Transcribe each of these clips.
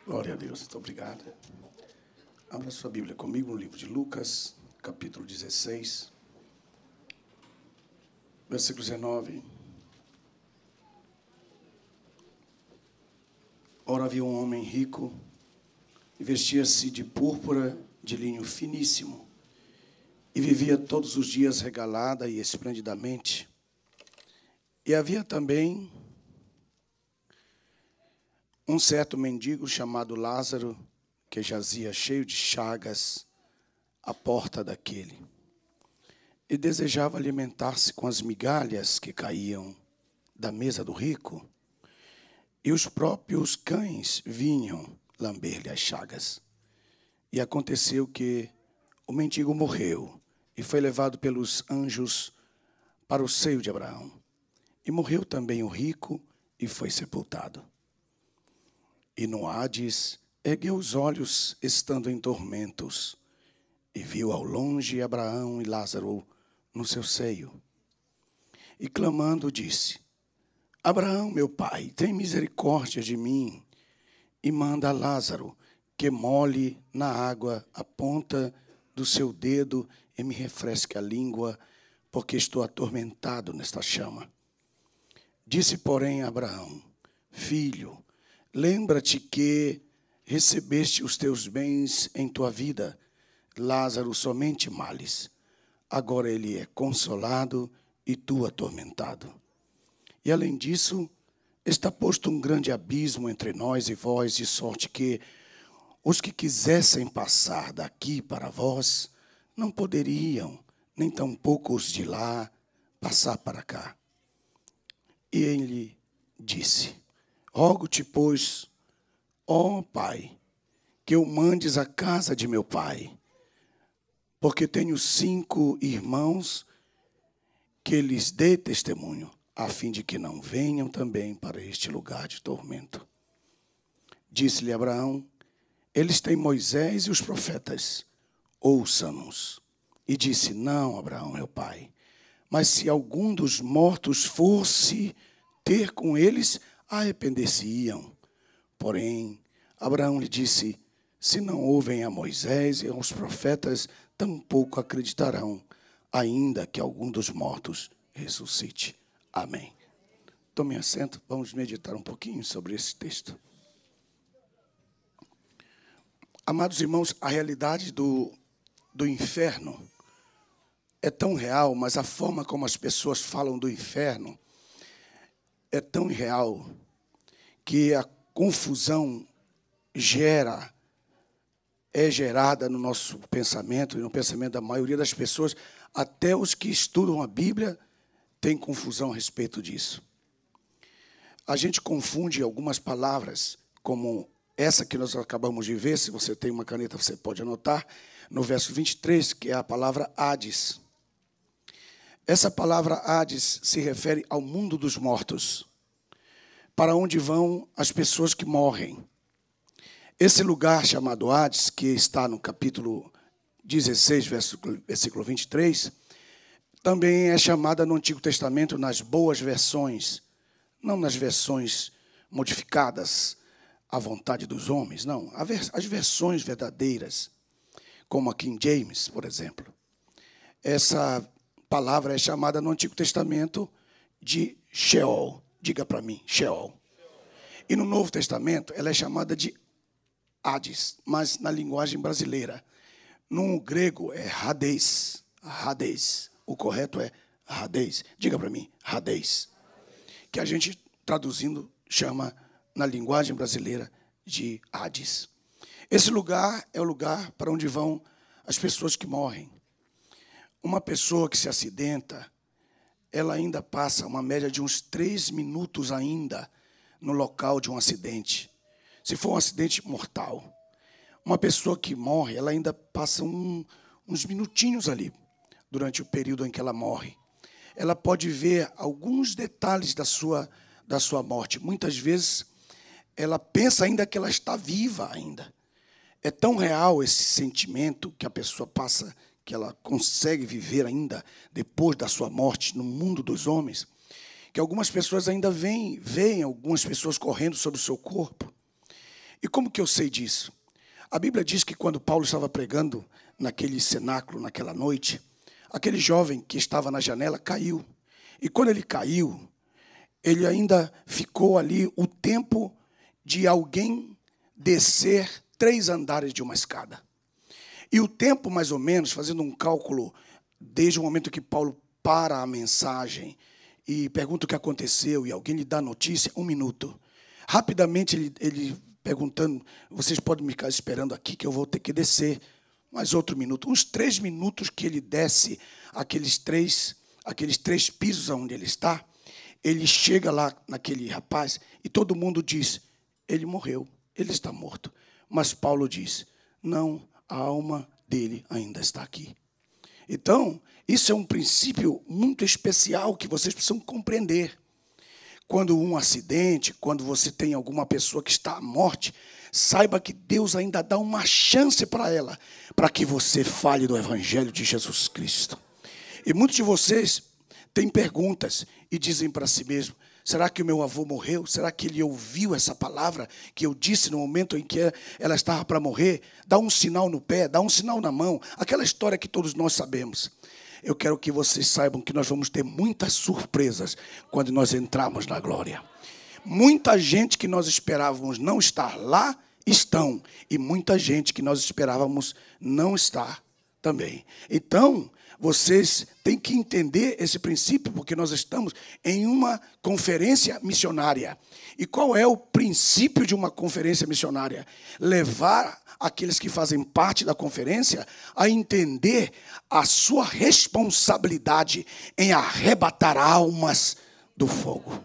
Glória a Deus, muito obrigado. Abra sua Bíblia comigo no livro de Lucas, capítulo 16, versículo 19. Ora, havia um homem rico e vestia-se de púrpura de linho finíssimo e vivia todos os dias regalada e esplendidamente. E havia também um certo mendigo chamado Lázaro, que jazia cheio de chagas à porta daquele, e desejava alimentar-se com as migalhas que caíam da mesa do rico, e os próprios cães vinham lamber-lhe as chagas. E aconteceu que o mendigo morreu e foi levado pelos anjos para o seio de Abraão. E morreu também o rico e foi sepultado. E no Hades ergueu os olhos, estando em tormentos, e viu ao longe Abraão e Lázaro no seu seio. E clamando disse: Abraão, meu pai, tem misericórdia de mim, e manda a Lázaro que molhe na água a ponta do seu dedo e me refresque a língua, porque estou atormentado nesta chama. Disse, porém, Abraão: Filho, lembra-te que recebeste os teus bens em tua vida, Lázaro somente males. Agora ele é consolado e tu atormentado. E além disso, está posto um grande abismo entre nós e vós, de sorte que os que quisessem passar daqui para vós não poderiam, nem tampouco os de lá passar para cá. E ele disse: Rogo-te, pois, ó Pai, que eu mandes à casa de meu pai, porque tenho 5 irmãos, que lhes dê testemunho, a fim de que não venham também para este lugar de tormento. Disse-lhe Abraão: Eles têm Moisés e os profetas, ouçam-nos. E disse: Não, Abraão, meu pai, mas se algum dos mortos fosse ter com eles, arrepender-se-iam. Porém, Abraão lhe disse: Se não ouvem a Moisés e aos profetas, tampouco acreditarão, ainda que algum dos mortos ressuscite. Amém. Tome assento, vamos meditar um pouquinho sobre esse texto. Amados irmãos, a realidade do inferno é tão real, mas a forma como as pessoas falam do inferno é tão irreal que a confusão é gerada no nosso pensamento e no pensamento da maioria das pessoas. Até os que estudam a Bíblia têm confusão a respeito disso. A gente confunde algumas palavras, como essa que nós acabamos de ver. Se você tem uma caneta, você pode anotar, no verso 23, que é a palavra Hades. Essa palavra Hades se refere ao mundo dos mortos, para onde vão as pessoas que morrem. Esse lugar chamado Hades, que está no capítulo 16, versículo 23, também é chamada no Antigo Testamento, nas boas versões, não nas versões modificadas à vontade dos homens, não, as versões verdadeiras, como a King James, por exemplo. Essa palavra é chamada no Antigo Testamento de Sheol. Diga para mim, Sheol. E no Novo Testamento, ela é chamada de Hades, mas na linguagem brasileira. No grego é Hades. Hades. O correto é Hades. Diga para mim, Hades. Que a gente, traduzindo, chama, na linguagem brasileira, de Hades. Esse lugar é o lugar para onde vão as pessoas que morrem. Uma pessoa que se acidenta, ela ainda passa uma média de uns 3 minutos ainda no local de um acidente. Se for um acidente mortal. Uma pessoa que morre, ela ainda passa uns minutinhos ali, durante o período em que ela morre. Ela pode ver alguns detalhes da sua morte. Muitas vezes, ela pensa ainda que ela está viva ainda. É tão real esse sentimento que a pessoa passa, que ela consegue viver ainda depois da sua morte no mundo dos homens, que algumas pessoas ainda veem algumas pessoas correndo sobre o seu corpo. E como que eu sei disso? A Bíblia diz que quando Paulo estava pregando naquele cenáculo, naquela noite, aquele jovem que estava na janela caiu. E quando ele caiu, ele ainda ficou ali o tempo de alguém descer 3 andares de uma escada. E o tempo, mais ou menos, fazendo um cálculo, desde o momento que Paulo para a mensagem e pergunta o que aconteceu, e alguém lhe dá notícia, 1 minuto. Rapidamente, ele perguntando, vocês podem me ficar esperando aqui, que eu vou ter que descer. Mais outro minuto. Uns 3 minutos que ele desce aqueles três pisos onde ele está, ele chega lá naquele rapaz e todo mundo diz, ele morreu, ele está morto. Mas Paulo diz, não, a alma dele ainda está aqui. Então, isso é um princípio muito especial que vocês precisam compreender. Quando um acidente, quando você tem alguma pessoa que está à morte, saiba que Deus ainda dá uma chance para ela, para que você fale do Evangelho de Jesus Cristo. E muitos de vocês têm perguntas e dizem para si mesmo, será que o meu avô morreu? Será que ele ouviu essa palavra que eu disse no momento em que ela estava para morrer? Dá um sinal no pé, dá um sinal na mão. Aquela história que todos nós sabemos. Eu quero que vocês saibam que nós vamos ter muitas surpresas quando nós entrarmos na glória. Muita gente que nós esperávamos não estar lá, estão. E muita gente que nós esperávamos não estar também. Então, vocês têm que entender esse princípio, porque nós estamos em uma conferência missionária. E qual é o princípio de uma conferência missionária? Levar aqueles que fazem parte da conferência a entender a sua responsabilidade em arrebatar almas do fogo.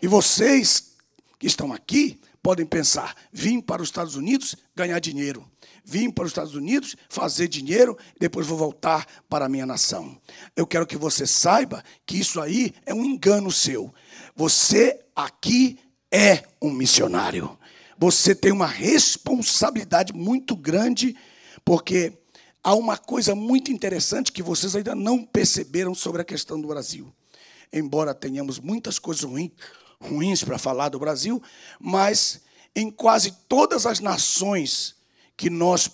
E vocês que estão aqui podem pensar, vim para os Estados Unidos ganhar dinheiro. Vim para os Estados Unidos fazer dinheiro, depois vou voltar para a minha nação. Eu quero que você saiba que isso aí é um engano seu. Você aqui é um missionário. Você tem uma responsabilidade muito grande, porque há uma coisa muito interessante que vocês ainda não perceberam sobre a questão do Brasil. Embora tenhamos muitas coisas ruins para falar do Brasil, mas em quase todas as nações que nós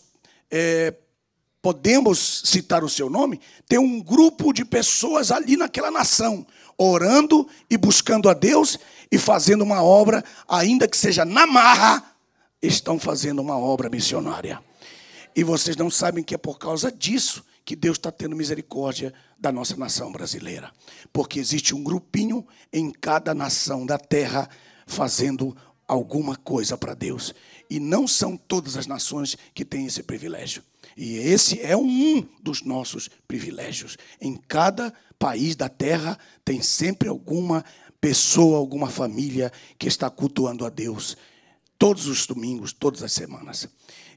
podemos citar o seu nome, tem um grupo de pessoas ali naquela nação, orando e buscando a Deus e fazendo uma obra, ainda que seja na marra, estão fazendo uma obra missionária. E vocês não sabem que é por causa disso que Deus está tendo misericórdia da nossa nação brasileira. Porque existe um grupinho em cada nação da terra fazendo alguma coisa para Deus. E não são todas as nações que têm esse privilégio. E esse é um dos nossos privilégios. Em cada país da terra tem sempre alguma pessoa, alguma família que está cultuando a Deus todos os domingos, todas as semanas.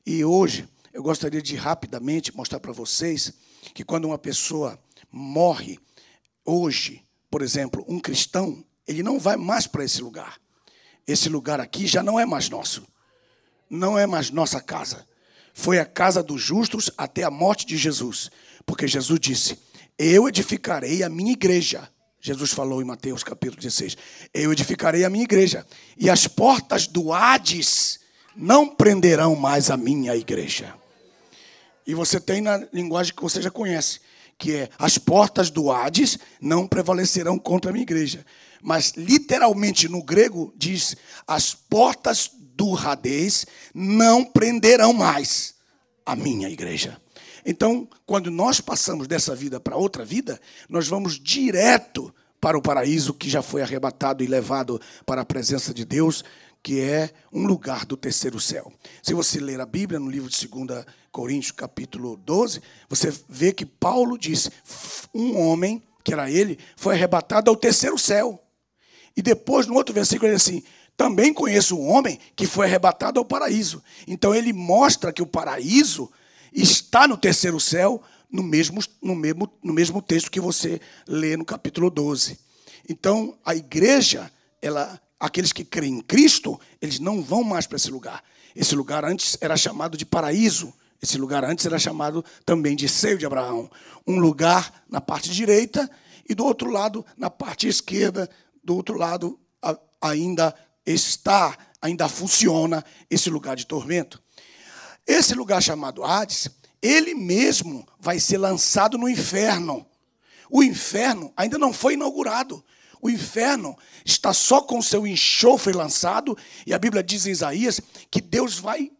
E hoje eu gostaria de rapidamente mostrar para vocês que quando uma pessoa morre, hoje, por exemplo, um cristão, ele não vai mais para esse lugar. Esse lugar aqui já não é mais nosso. Não é mais nossa casa. Foi a casa dos justos até a morte de Jesus. Porque Jesus disse, eu edificarei a minha igreja. Jesus falou em Mateus capítulo 16. Eu edificarei a minha igreja. E as portas do Hades não prenderão mais a minha igreja. E você tem na linguagem que você já conhece, que é as portas do Hades não prevalecerão contra a minha igreja. Mas literalmente no grego diz, as portas do Hades não prenderão mais a minha igreja. Então, quando nós passamos dessa vida para outra vida, nós vamos direto para o paraíso que já foi arrebatado e levado para a presença de Deus, que é um lugar do terceiro céu. Se você ler a Bíblia, no livro de 2 Coríntios, capítulo 12, você vê que Paulo disse, um homem, que era ele, foi arrebatado ao terceiro céu. E depois, no outro versículo, ele diz assim, também conheço um homem que foi arrebatado ao paraíso. Então, ele mostra que o paraíso está no terceiro céu, no mesmo texto que você lê no capítulo 12. Então, a igreja, ela aqueles que creem em Cristo, eles não vão mais para esse lugar. Esse lugar antes era chamado de paraíso. Esse lugar antes era chamado também de seio de Abraão. Um lugar na parte direita e do outro lado, na parte esquerda, do outro lado ainda funciona esse lugar de tormento. Esse lugar chamado Hades, ele mesmo vai ser lançado no inferno. O inferno ainda não foi inaugurado. O inferno está só com seu enxofre lançado, e a Bíblia diz em Isaías que Deus vai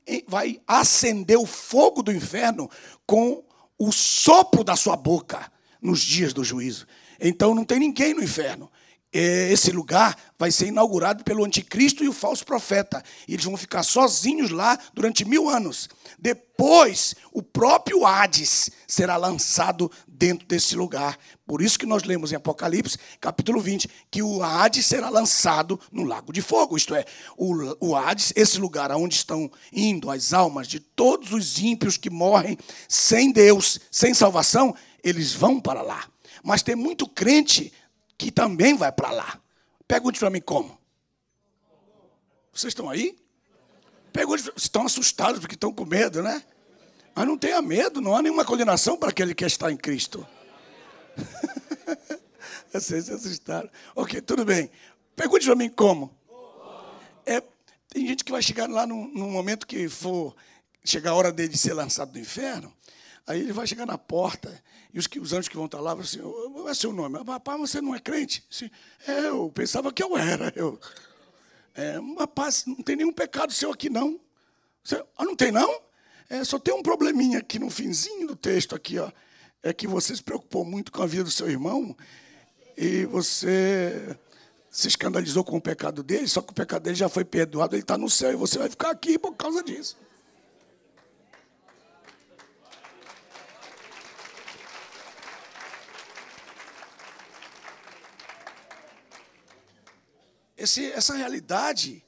acender o fogo do inferno com o sopro da sua boca nos dias do juízo. Então não tem ninguém no inferno. Esse lugar vai ser inaugurado pelo anticristo e o falso profeta. E eles vão ficar sozinhos lá durante 1000 anos. Depois, o próprio Hades será lançado dentro desse lugar. Por isso que nós lemos em Apocalipse, capítulo 20, que o Hades será lançado no lago de fogo. Isto é, o Hades, esse lugar onde estão indo as almas de todos os ímpios que morrem sem Deus, sem salvação, eles vão para lá. Mas tem muito crente que também vai para lá. Pergunte para mim como. Vocês estão aí? Pergunte, vocês estão assustados porque estão com medo, né? Mas não tenha medo, não há nenhuma condenação para aquele que está em Cristo. Vocês se assustaram. Ok, tudo bem. Pergunte para mim como. Tem gente que vai chegar lá num momento que for chegar a hora dele de ser lançado do inferno. Aí ele vai chegar na porta, e os anjos que vão estar lá vão assim, qual é o seu nome? Rapaz, você não é crente? Assim, eu pensava que eu era. Rapaz, não tem nenhum pecado seu aqui, não. Não tem, não? Só tem um probleminha aqui no finzinho do texto, aqui, ó. É que você se preocupou muito com a vida do seu irmão, e você se escandalizou com o pecado dele, só que o pecado dele já foi perdoado, ele está no céu, e você vai ficar aqui por causa disso. Essa realidade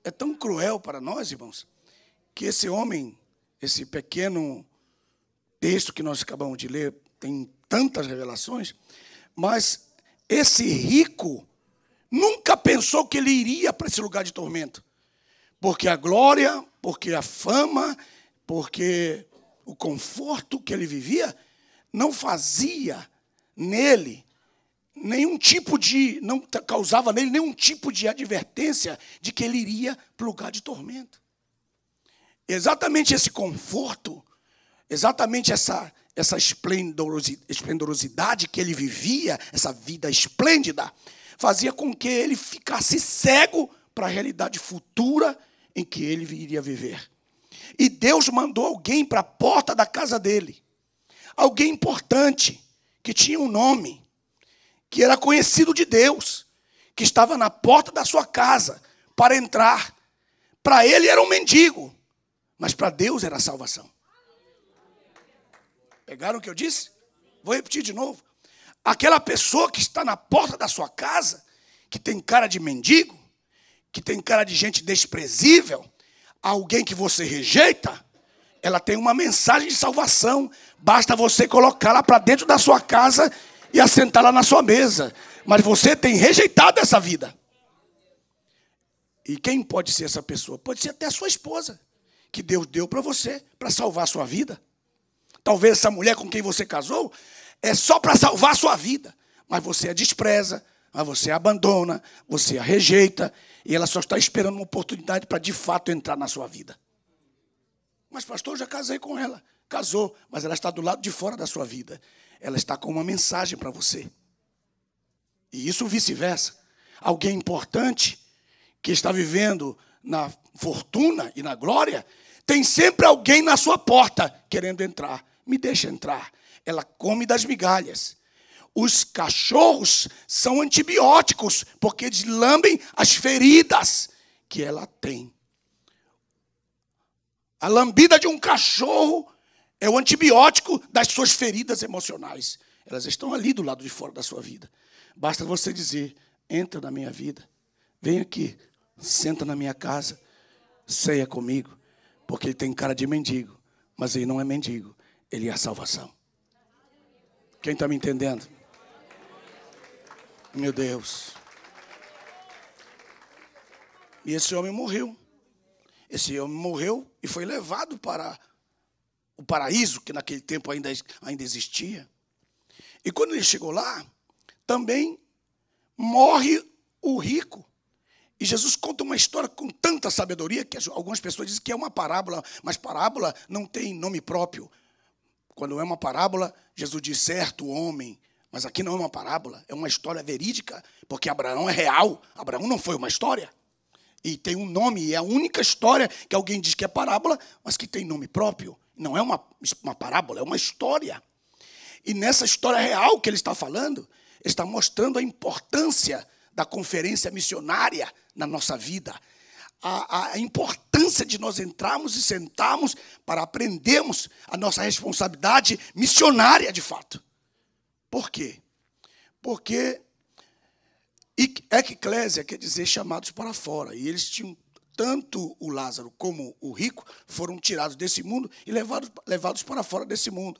é tão cruel para nós, irmãos, que esse homem, esse pequeno texto que nós acabamos de ler, tem tantas revelações, mas esse rico nunca pensou que ele iria para esse lugar de tormento. Porque a glória, porque a fama, porque o conforto que ele vivia, não fazia nele não causava nele nenhum tipo de advertência de que ele iria para o lugar de tormento. Exatamente esse conforto, exatamente essa esplendorosidade que ele vivia, essa vida esplêndida, fazia com que ele ficasse cego para a realidade futura em que ele iria viver. E Deus mandou alguém para a porta da casa dele, alguém importante, que tinha um nome, que era conhecido de Deus, que estava na porta da sua casa para entrar. Para ele era um mendigo, mas para Deus era a salvação. Pegaram o que eu disse? Vou repetir de novo. Aquela pessoa que está na porta da sua casa, que tem cara de mendigo, que tem cara de gente desprezível, alguém que você rejeita, ela tem uma mensagem de salvação. Basta você colocá-la para dentro da sua casa e assentá-la na sua mesa. Mas você tem rejeitado essa vida. E quem pode ser essa pessoa? Pode ser até a sua esposa, que Deus deu para você, para salvar a sua vida. Talvez essa mulher com quem você casou é só para salvar a sua vida. Mas você a despreza, mas você a abandona, você a rejeita, e ela só está esperando uma oportunidade para de fato entrar na sua vida. Mas pastor, eu já casei com ela. Casou, mas ela está do lado de fora da sua vida. Ela está com uma mensagem para você. E isso vice-versa. Alguém importante que está vivendo na fortuna e na glória, tem sempre alguém na sua porta querendo entrar. Me deixa entrar. Ela come das migalhas. Os cachorros são antibióticos, porque eles lambem as feridas que ela tem. A lambida de um cachorro é o antibiótico das suas feridas emocionais. Elas estão ali do lado de fora da sua vida. Basta você dizer, entra na minha vida, vem aqui, senta na minha casa, ceia comigo, porque ele tem cara de mendigo, mas ele não é mendigo, ele é a salvação. Quem está me entendendo? Meu Deus. E esse homem morreu. Esse homem morreu e foi levado para o paraíso, que naquele tempo ainda existia. E quando ele chegou lá, também morre o rico. E Jesus conta uma história com tanta sabedoria que algumas pessoas dizem que é uma parábola, mas parábola não tem nome próprio. Quando é uma parábola, Jesus diz certo homem, mas aqui não é uma parábola, é uma história verídica, porque Abraão é real. Abraão não foi uma história. E tem um nome, e é a única história que alguém diz que é parábola, mas que tem nome próprio. Não é uma parábola, é uma história. E nessa história real que ele está falando, ele está mostrando a importância da conferência missionária na nossa vida. A importância de nós entrarmos e sentarmos para aprendermos a nossa responsabilidade missionária de fato. Por quê? Porque eclésia quer dizer chamados para fora. E eles tinham, tanto o Lázaro como o rico, foram tirados desse mundo e levados para fora desse mundo.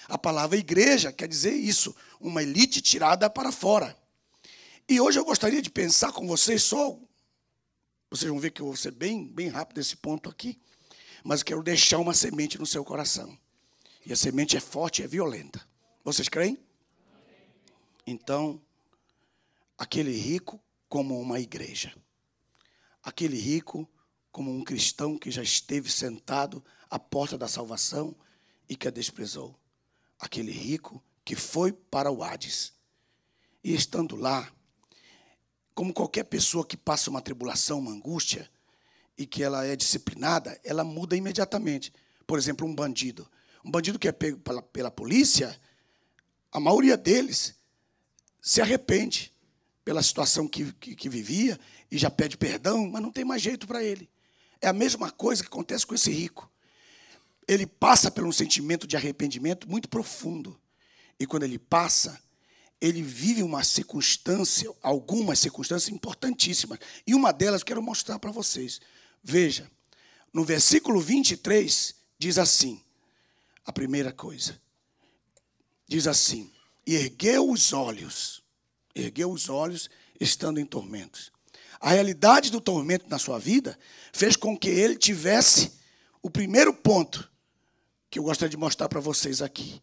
A palavra igreja quer dizer isso, uma elite tirada para fora. E hoje eu gostaria de pensar com vocês vocês vão ver que eu vou ser bem rápido nesse ponto aqui, mas eu quero deixar uma semente no seu coração. E a semente é forte e é violenta. Vocês creem? Então, aquele rico como uma igreja. Aquele rico como um cristão que já esteve sentado à porta da salvação e que a desprezou. Aquele rico que foi para o Hades. E estando lá, como qualquer pessoa que passa uma tribulação, uma angústia, e que ela é disciplinada, ela muda imediatamente. Por exemplo, um bandido. Um bandido que é pego pela polícia, a maioria deles se arrepende pela situação que vivia e já pede perdão, mas não tem mais jeito para ele. É a mesma coisa que acontece com esse rico. Ele passa por um sentimento de arrependimento muito profundo. E quando ele passa, ele vive algumas circunstâncias importantíssimas. E uma delas eu quero mostrar para vocês. Veja, no versículo 23, diz assim, a primeira coisa. Diz assim, ergueu os olhos estando em tormentos. A realidade do tormento na sua vida fez com que ele tivesse o primeiro ponto que eu gostaria de mostrar para vocês aqui.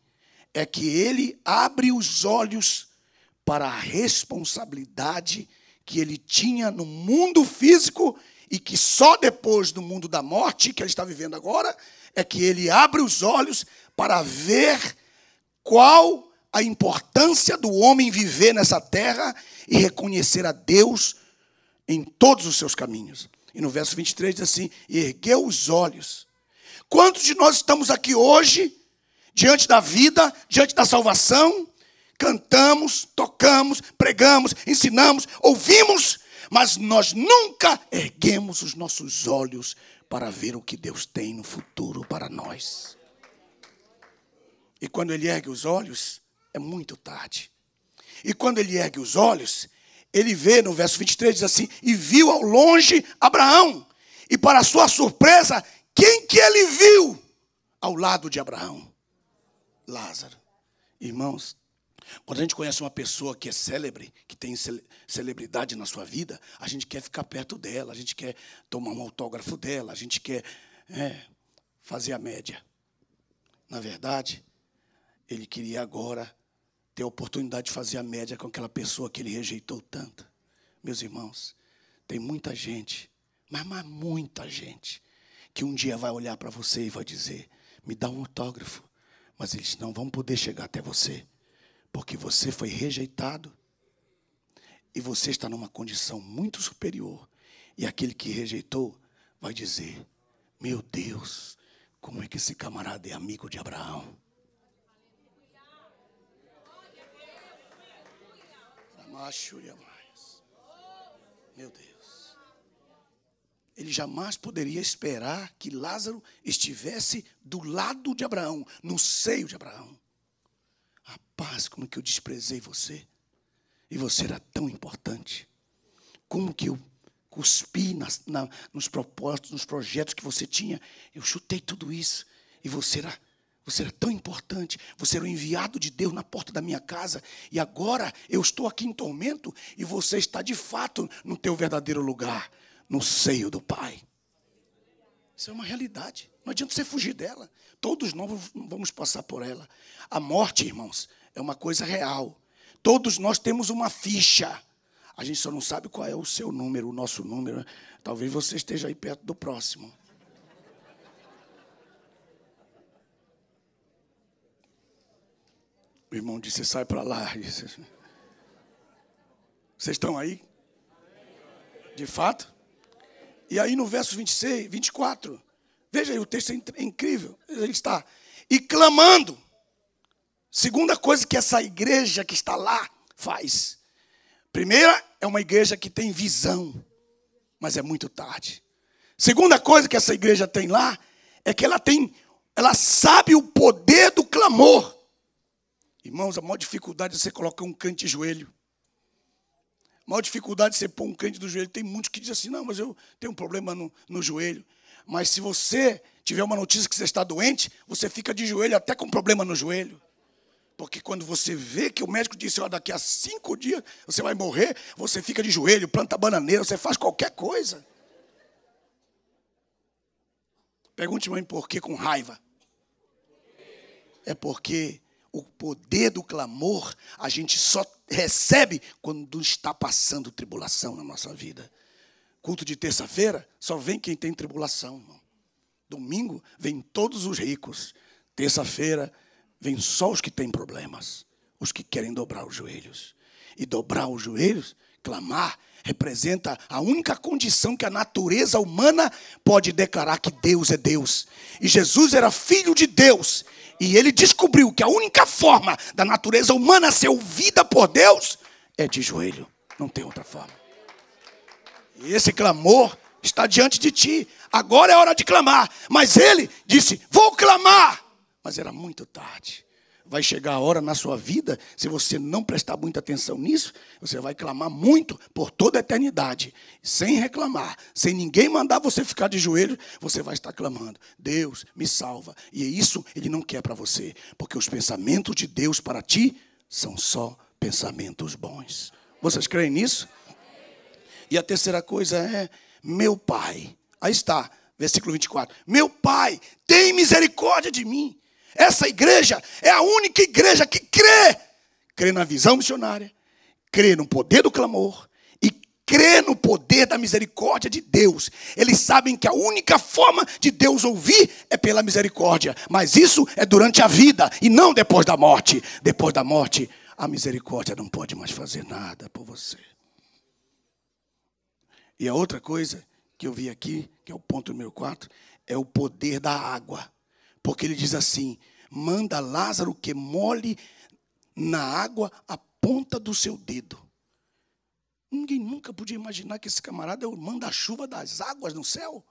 É que ele abre os olhos para a responsabilidade que ele tinha no mundo físico e que só depois do mundo da morte, que ele está vivendo agora, é que ele abre os olhos para ver qual a importância do homem viver nessa terra e reconhecer a Deus em todos os seus caminhos. E no verso 23 diz assim, ergueu os olhos. Quantos de nós estamos aqui hoje, diante da vida, diante da salvação, cantamos, tocamos, pregamos, ensinamos, ouvimos, mas nós nunca erguemos os nossos olhos para ver o que Deus tem no futuro para nós. E quando ele ergue os olhos, é muito tarde. E quando ele ergue os olhos, ele vê no verso 23, diz assim, e viu ao longe Abraão. E para sua surpresa, quem que ele viu ao lado de Abraão? Lázaro. Irmãos, quando a gente conhece uma pessoa que é célebre, que tem celebridade na sua vida, a gente quer ficar perto dela, a gente quer tomar um autógrafo dela, a gente quer fazer a média. Na verdade, ele queria agora ter a oportunidade de fazer a média com aquela pessoa que ele rejeitou tanto. Meus irmãos, tem muita gente, mas muita gente, que um dia vai olhar para você e vai dizer, me dá um autógrafo, mas eles não vão poder chegar até você, porque você foi rejeitado e você está numa condição muito superior. E aquele que rejeitou vai dizer, meu Deus, como é que esse camarada é amigo de Abraão? Meu Deus. Ele jamais poderia esperar que Lázaro estivesse do lado de Abraão, no seio de Abraão. Rapaz, como que eu desprezei você? E você era tão importante. Como que eu cuspi nos propósitos, nos projetos que você tinha. Eu chutei tudo isso. E você era tão importante. Você era o enviado de Deus na porta da minha casa. E agora eu estou aqui em tormento e você está de fato no teu verdadeiro lugar. no seio do Pai. Isso é uma realidade. Não adianta você fugir dela. Todos nós vamos passar por ela. A morte, irmãos, é uma coisa real. Todos nós temos uma ficha. A gente só não sabe qual é o seu número, o nosso número. Talvez você esteja aí perto do próximo. O irmão disse, sai para lá. Vocês estão aí? De fato? E aí no verso 26, 24, veja aí, o texto é incrível. Ele está, e clamando. Segunda coisa que essa igreja que está lá faz. Primeira, é uma igreja que tem visão, mas é muito tarde. Segunda coisa que essa igreja tem lá, é que ela sabe o poder do clamor. Irmãos, a maior dificuldade é você colocar um crente de joelho. A maior dificuldade de você pôr um crente do joelho. Tem muitos que dizem assim, não, mas eu tenho um problema no joelho. Mas se você tiver uma notícia que você está doente, você fica de joelho até com problema no joelho. Porque quando você vê que o médico disse, ó, daqui a 5 dias você vai morrer, você fica de joelho, planta bananeira, você faz qualquer coisa. Pergunte, mãe, por que com raiva? É porque o poder do clamor a gente só recebe quando está passando tribulação na nossa vida. Culto de terça-feira só vem quem tem tribulação. Domingo vem todos os ricos. Terça-feira vem só os que têm problemas, os que querem dobrar os joelhos. E dobrar os joelhos, clamar, representa a única condição que a natureza humana pode declarar que Deus é Deus. E Jesus era filho de Deus. E ele descobriu que a única forma da natureza humana ser ouvida por Deus é de joelho. Não tem outra forma. E esse clamor está diante de ti. Agora é hora de clamar. Mas ele disse, vou clamar. Mas era muito tarde. Vai chegar a hora na sua vida, se você não prestar muita atenção nisso, você vai clamar muito por toda a eternidade. Sem reclamar, sem ninguém mandar você ficar de joelhos, você vai estar clamando. Deus, me salva. E isso ele não quer para você. Porque os pensamentos de Deus para ti são só pensamentos bons. Vocês creem nisso? E a terceira coisa é, meu Pai. Aí está, versículo 24. Meu Pai, tem misericórdia de mim. Essa igreja é a única igreja que crê na visão missionária, crê no poder do clamor e crê no poder da misericórdia de Deus. Eles sabem que a única forma de Deus ouvir é pela misericórdia, mas isso é durante a vida e não depois da morte. Depois da morte, a misericórdia não pode mais fazer nada por você. E a outra coisa que eu vi aqui, que é o ponto número 4, é o poder da água. Porque ele diz assim, manda Lázaro que molhe na água a ponta do seu dedo. Ninguém nunca podia imaginar que esse camarada é o manda-chuva das águas no céu.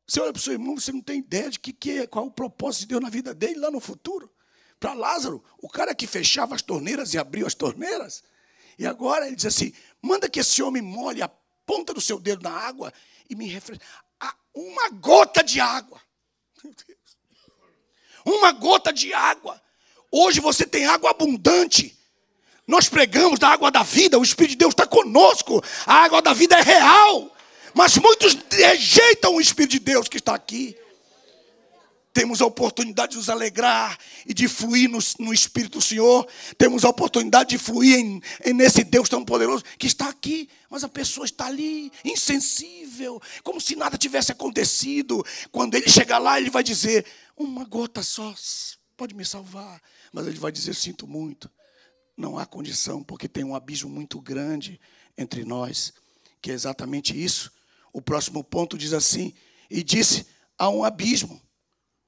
Você olha para o seu irmão, você não tem ideia de qual é o propósito de Deus na vida dele lá no futuro. Para Lázaro, o cara que fechava as torneiras e abriu as torneiras. E agora ele diz assim, manda que esse homem molhe a ponta do seu dedo na água e me refresque. Uma gota de água. Meu Deus. Uma gota de água. Hoje você tem água abundante. Nós pregamos da água da vida. O Espírito de Deus está conosco. A água da vida é real. Mas muitos rejeitam o Espírito de Deus que está aqui. Temos a oportunidade de nos alegrar e de fluir no Espírito do Senhor. Temos a oportunidade de fluir nesse Deus tão poderoso que está aqui. Mas a pessoa está ali, insensível, como se nada tivesse acontecido. Quando ele chegar lá, ele vai dizer, uma gota só pode me salvar. Mas ele vai dizer, sinto muito. Não há condição, porque tem um abismo muito grande entre nós. Que é exatamente isso. O próximo ponto diz assim, e disse, há um abismo.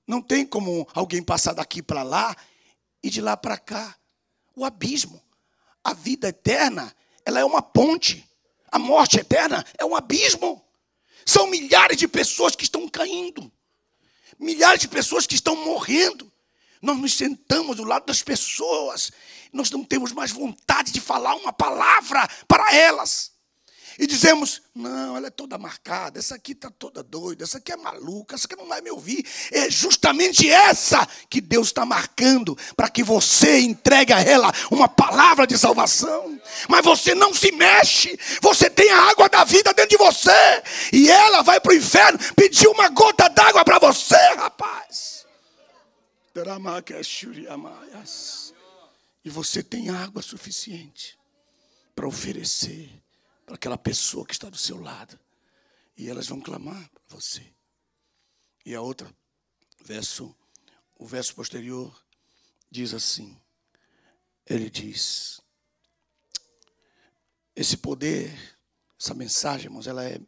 Não tem como alguém passar daqui para lá e de lá para cá. O abismo. A vida eterna, ela é uma ponte. A morte eterna é um abismo. São milhares de pessoas que estão caindo. Milhares de pessoas que estão morrendo. Nós nos sentamos do lado das pessoas. Nós não temos mais vontade de falar uma palavra para elas. e dizemos, não, ela é toda marcada, essa aqui está toda doida, essa aqui é maluca, essa aqui não vai me ouvir. É justamente essa que Deus está marcando para que você entregue a ela uma palavra de salvação. Mas você não se mexe, você tem a água da vida dentro de você, e ela vai para o inferno pedir uma gota d'água para você, rapaz. E você tem água suficiente para oferecer para aquela pessoa que está do seu lado. E elas vão clamar para você. E a outra, o verso posterior, diz assim. Ele diz, esse poder, essa mensagem, irmãos, ela é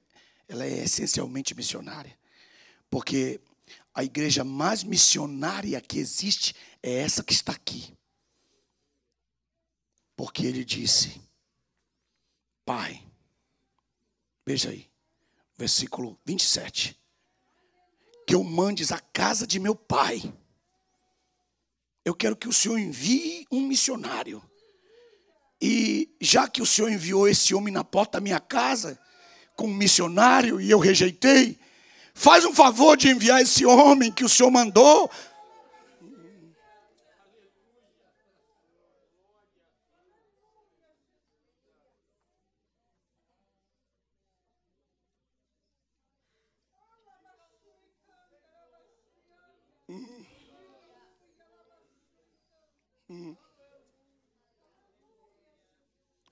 essencialmente missionária. Porque a igreja mais missionária que existe é essa que está aqui. Porque ele disse, Pai, veja aí, versículo 27, que eu mandes a casa de meu pai. Eu quero que o Senhor envie um missionário. E já que o Senhor enviou esse homem na porta da minha casa, com um missionário, e eu rejeitei, faz um favor de enviar esse homem que o Senhor mandou.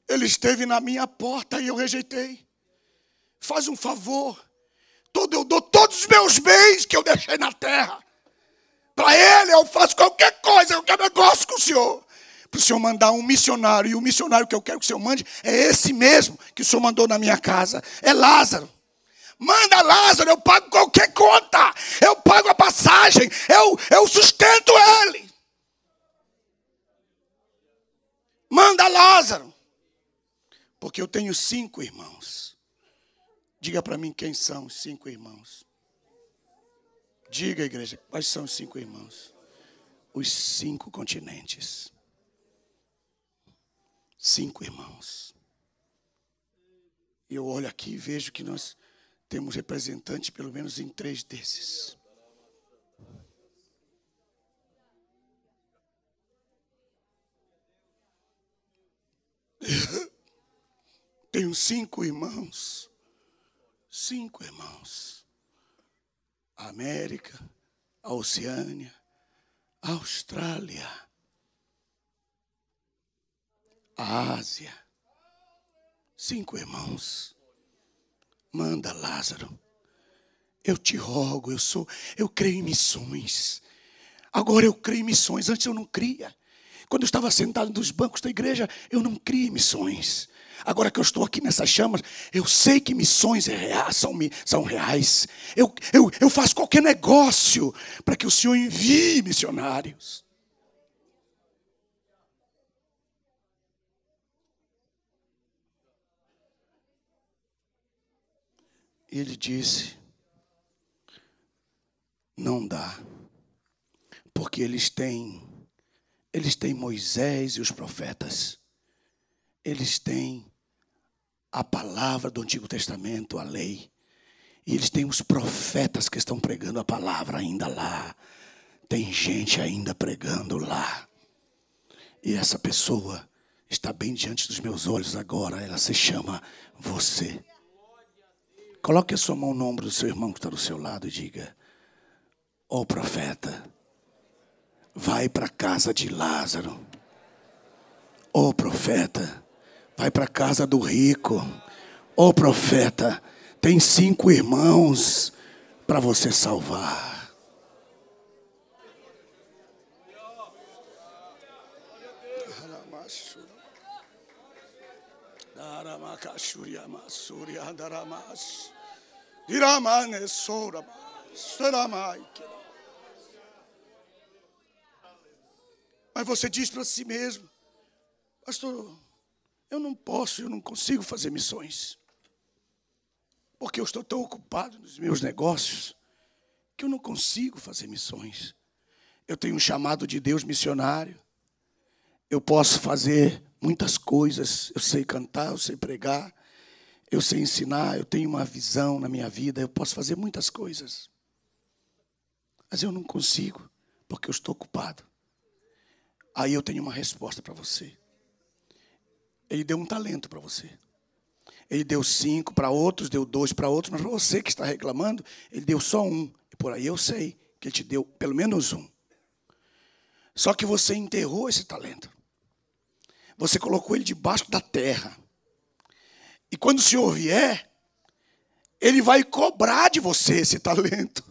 Ele esteve na minha porta e eu rejeitei. Faz um favor. Eu dou todos os meus bens que eu deixei na terra. Para ele eu faço qualquer coisa, qualquer negócio com o Senhor. Para o Senhor mandar um missionário. E o missionário que eu quero que o Senhor mande é esse mesmo que o Senhor mandou na minha casa. É Lázaro. Manda Lázaro, eu pago qualquer conta. Eu pago a passagem. Eu sustento ele. Manda Lázaro. Porque eu tenho 5 irmãos. Diga para mim quem são os 5 irmãos. Diga, igreja, quais são os 5 irmãos? Os 5 continentes. 5 irmãos. E eu olho aqui e vejo que nós temos representantes pelo menos em 3 desses. Tenho 5 irmãos. 5 irmãos. A América, a Oceânia, a Austrália, a Ásia. 5 irmãos. Manda Lázaro. Eu te rogo, eu creio em missões. Agora eu creio em missões, antes eu não cria. Quando eu estava sentado nos bancos da igreja, eu não cria em missões. Agora que eu estou aqui nessas chamas, eu sei que missões são reais. Eu faço qualquer negócio para que o Senhor envie missionários. E ele disse, não dá, porque eles têm Moisés e os profetas. Eles têm a palavra do Antigo Testamento, a lei. E eles têm os profetas que estão pregando a palavra ainda lá. Tem gente ainda pregando lá. E essa pessoa está bem diante dos meus olhos agora. Ela se chama você. Coloque a sua mão no ombro do seu irmão que está do seu lado e diga, ó profeta, vai para a casa de Lázaro. Ó profeta, vai para a casa do rico. Ó profeta, tem 5 irmãos para você salvar. Mas você diz para si mesmo, pastor, eu não consigo fazer missões. Porque eu estou tão ocupado nos meus negócios que eu não consigo fazer missões. Eu tenho um chamado de Deus missionário. Eu posso fazer muitas coisas. Eu sei cantar, eu sei pregar. eu sei ensinar, eu tenho uma visão na minha vida, eu posso fazer muitas coisas. Mas eu não consigo, porque eu estou ocupado. Aí eu tenho uma resposta para você. Ele deu um talento para você. Ele deu 5 para outros, deu 2 para outros, mas para você que está reclamando, ele deu só 1. E por aí eu sei que ele te deu pelo menos 1. Só que você enterrou esse talento. Você colocou ele debaixo da terra. E quando o Senhor vier, ele vai cobrar de você esse talento.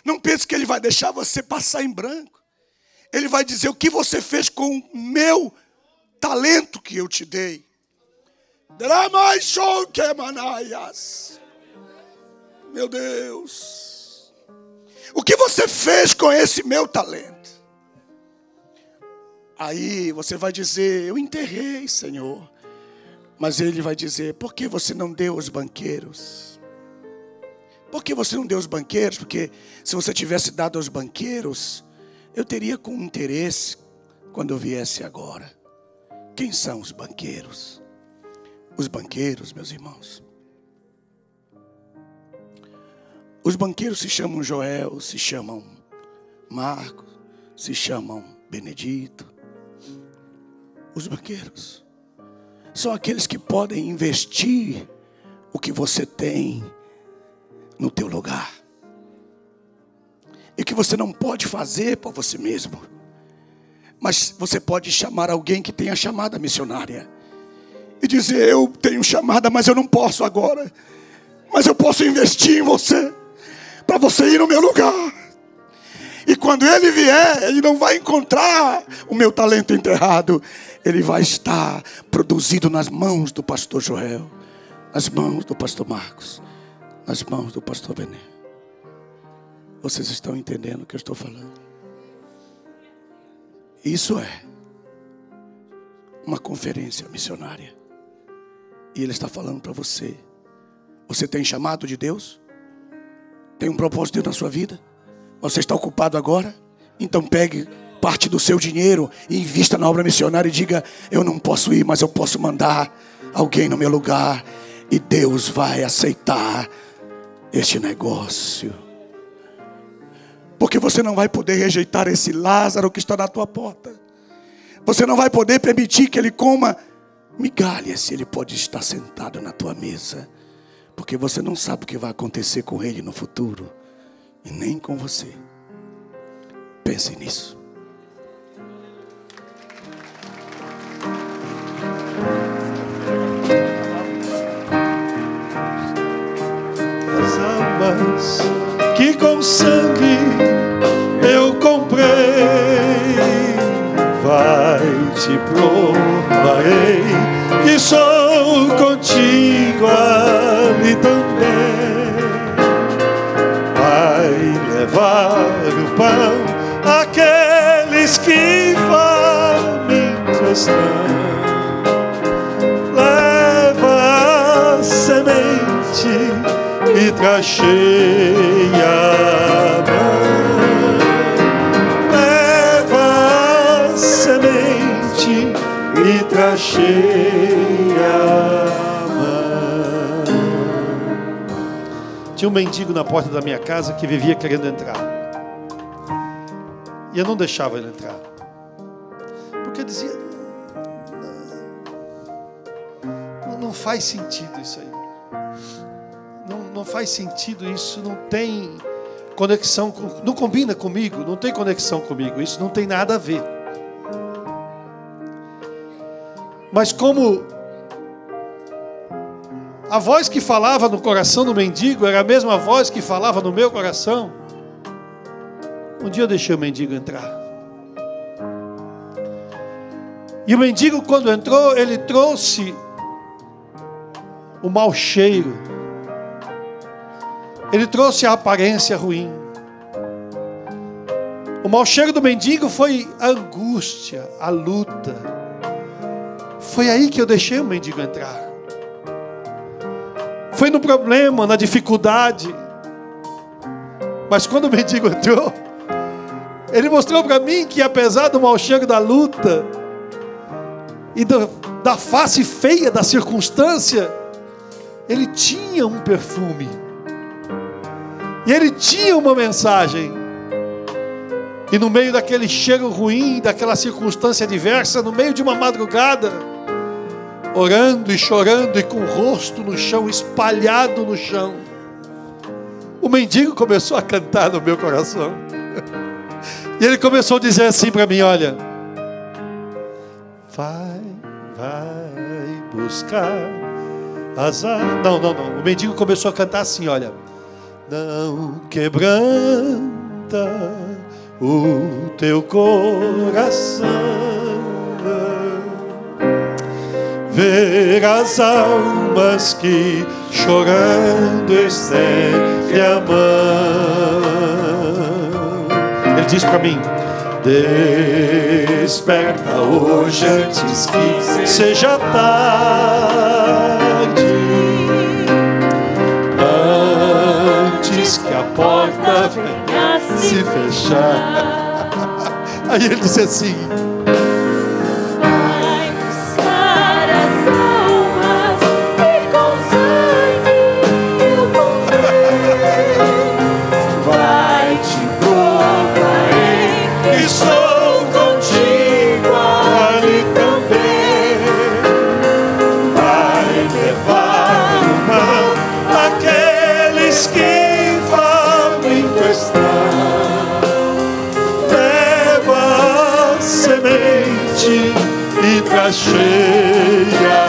Não pense que ele vai deixar você passar em branco. Ele vai dizer o que você fez com o meu talento que eu te dei. Meu Deus. O que você fez com esse meu talento? Aí você vai dizer, eu enterrei, Senhor. Mas ele vai dizer, por que você não deu aos banqueiros? Por que você não deu aos banqueiros? Porque se você tivesse dado aos banqueiros, eu teria com interesse quando eu viesse agora. Quem são os banqueiros? Os banqueiros, meus irmãos. Os banqueiros se chamam Joel, se chamam Marcos, se chamam Benedito. Os banqueiros são aqueles que podem investir o que você tem no teu lugar. E que você não pode fazer por você mesmo. Mas você pode chamar alguém que tenha chamada missionária. E dizer, eu tenho chamada, mas eu não posso agora. Mas eu posso investir em você. Para você ir no meu lugar. E quando ele vier, ele não vai encontrar o meu talento enterrado. Ele vai estar produzido nas mãos do pastor Joel. Nas mãos do pastor Marcos. Nas mãos do pastor Benê. Vocês estão entendendo o que eu estou falando? Isso é uma conferência missionária. E ele está falando para você. Você tem chamado de Deus? Tem um propósito de Deus na sua vida? Você está ocupado agora? Então pegue parte do seu dinheiro e invista na obra missionária e diga, eu não posso ir, mas eu posso mandar alguém no meu lugar. E Deus vai aceitar este negócio. Porque você não vai poder rejeitar esse Lázaro que está na tua porta. Você não vai poder permitir que ele coma migalhas se ele pode estar sentado na tua mesa. Porque você não sabe o que vai acontecer com ele no futuro. E nem com você. Pense nisso. Que com sangue eu comprei, vai te provarei, que sou contigo ali também. Vai levar o pão àqueles que famintos estão. Leva a semente e traz cheia a mão. Leva a semente e traz cheia a mão. Tinha um mendigo na porta da minha casa que vivia querendo entrar. E eu não deixava ele entrar. Porque eu dizia, não faz sentido isso aí. Não faz sentido isso, não tem conexão, não combina comigo, não tem conexão comigo, isso não tem nada a ver. Mas como a voz que falava no coração do mendigo era a mesma voz que falava no meu coração, um dia eu deixei o mendigo entrar. E o mendigo, quando entrou, ele trouxe o mau cheiro. Ele trouxe a aparência ruim. O mau cheiro do mendigo foi a angústia, a luta. Foi aí que eu deixei o mendigo entrar. Foi no problema, na dificuldade. Mas quando o mendigo entrou, ele mostrou para mim que apesar do mau cheiro da luta e da face feia da circunstância, ele tinha um perfume. E ele tinha uma mensagem. E no meio daquele cheiro ruim, daquela circunstância adversa, no meio de uma madrugada, orando e chorando e com o rosto no chão, espalhado no chão, o mendigo começou a cantar no meu coração. E ele começou a dizer assim para mim: olha, vai buscar as armas. Não. O mendigo começou a cantar assim, olha: não quebranta o teu coração, ver as almas que chorando estende a mão. Ele diz para mim: desperta hoje antes que seja tarde, antes que a porta venha se fechar. Aí ele disse assim: vai buscar as almas que com sangue eu comprei, vai te provarei que estou contigo ali também, vai levar o mal àqueles que faminto estão, leva a semente e traz cheia,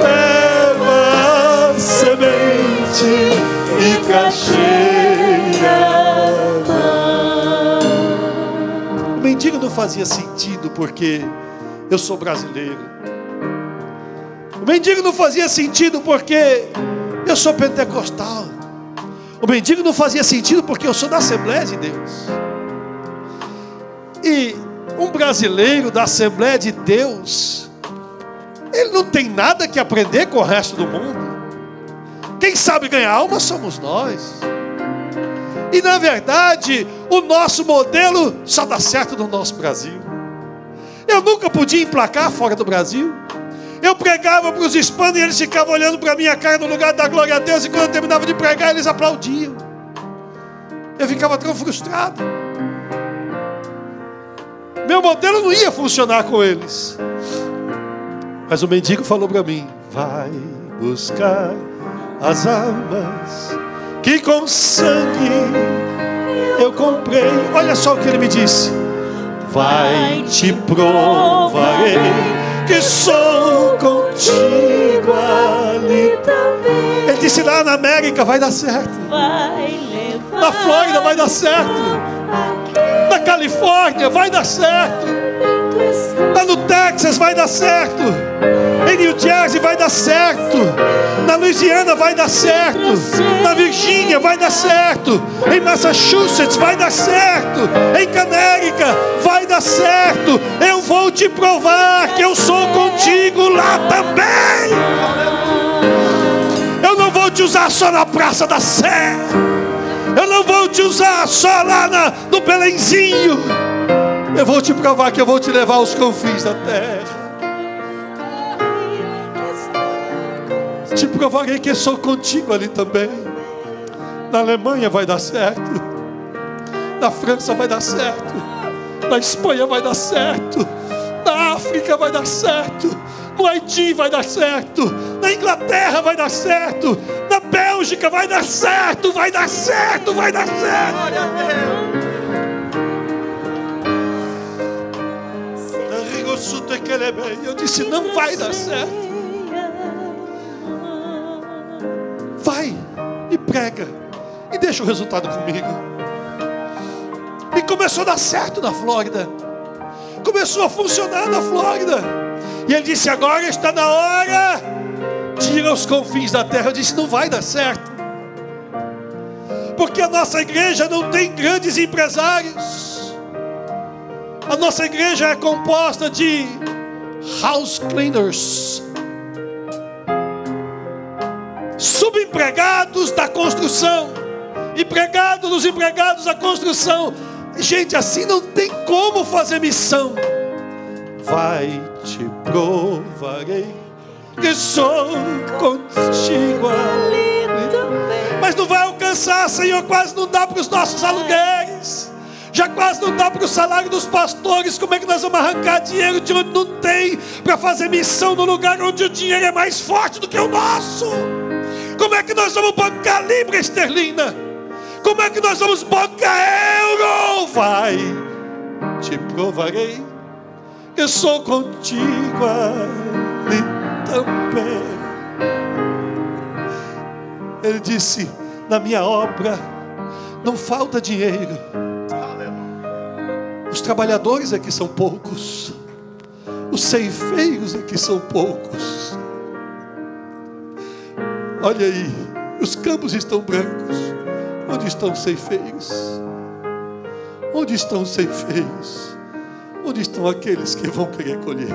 leva a semente e traz cheia. O mendigo não fazia sentido porque eu sou brasileiro. O mendigo não fazia sentido porque eu sou pentecostal. O mendigo não fazia sentido porque eu sou da Assembleia de Deus. E um brasileiro da Assembleia de Deus, ele não tem nada que aprender com o resto do mundo. Quem sabe ganhar alma somos nós. E na verdade, o nosso modelo só dá certo no nosso Brasil. Eu nunca podia emplacar fora do Brasil. Eu pregava para os hispanos e eles ficavam olhando para a minha cara no lugar da glória a Deus. E quando eu terminava de pregar, eles aplaudiam. Eu ficava tão frustrado. Meu modelo não ia funcionar com eles. Mas o mendigo falou para mim: vai buscar as almas que com sangue eu comprei. Olha só o que ele me disse: vai te provarei que sou contigo ali também. Ele disse: lá na América vai dar certo, vai levar na Flórida vai dar certo, na Califórnia vai dar certo, lá no Texas vai dar certo, em New Jersey vai dar certo, na Louisiana vai dar certo, na Virgínia vai dar certo, em Massachusetts vai dar certo, em Connecticut vai dar certo. Eu vou te provar que eu sou contigo lá também. Eu não vou te usar só na Praça da Sé, eu não vou te usar só lá no Belenzinho. Eu vou te provar que eu vou te levar aos confins da terra. Te provarei que eu sou contigo ali também. Na Alemanha vai dar certo, na França vai dar certo, na Espanha vai dar certo, na África vai dar certo, no Haiti vai dar certo, na Inglaterra vai dar certo, na Bélgica vai dar certo, vai dar certo, vai dar certo. Eu disse: não vai dar certo. Vai e prega e deixa o resultado comigo. E começou a dar certo na Flórida, começou a funcionar na Flórida. E ele disse: agora está na hora de ir aos confins da terra. Eu disse: não vai dar certo, porque a nossa igreja não tem grandes empresários. A nossa igreja é composta de house cleaners, subempregados da construção, empregados dos empregados da construção. Gente, assim não tem como fazer missão. vai, te provarei, que sou contigo ali também. Mas não vai alcançar, Senhor, quase não dá para os nossos aluguéis. Já quase não dá para o salário dos pastores. Como é que nós vamos arrancar dinheiro de onde não tem para fazer missão no lugar onde o dinheiro é mais forte do que o nosso? Como é que nós vamos bancar libra esterlina? Como é que nós vamos bancar euro? Vai, te provarei, eu sou contigo ali também. Ele disse: na minha obra não falta dinheiro. Os trabalhadores aqui são poucos, os ceifeiros aqui são poucos. Olha aí, os campos estão brancos. Onde estão os ceifeiros? Onde estão os ceifeiros? Onde estão aqueles que vão querer colher?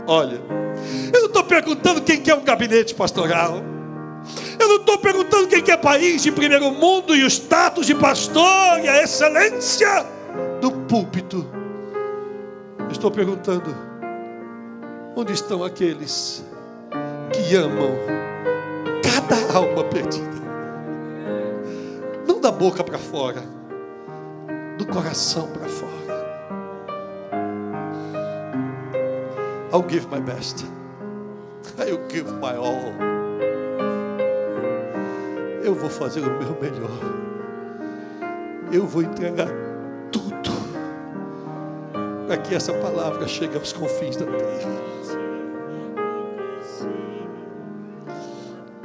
Olha, eu não estou perguntando quem quer um gabinete pastoral. Eu não estou perguntando quem quer país de primeiro mundo e o status de pastor e a excelência do púlpito. Eu estou perguntando: onde estão aqueles que amam cada alma perdida? Não da boca para fora, do coração para fora. I'll give my best. I'll give my all. Eu vou fazer o meu melhor. Eu vou entregar tudo para que essa palavra chegue aos confins da terra.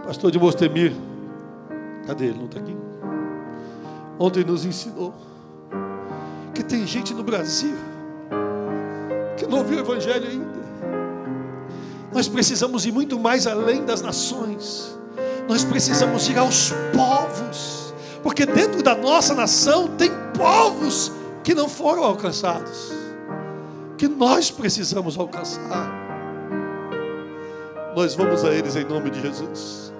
Pastor de Mostemir, cadê ele? Não está aqui? Ontem nos ensinou que tem gente no Brasil que não ouviu o Evangelho ainda. Nós precisamos ir muito mais além das nações. Nós precisamos ir aos povos, porque dentro da nossa nação tem povos que não foram alcançados, que nós precisamos alcançar. Nós vamos a eles em nome de Jesus.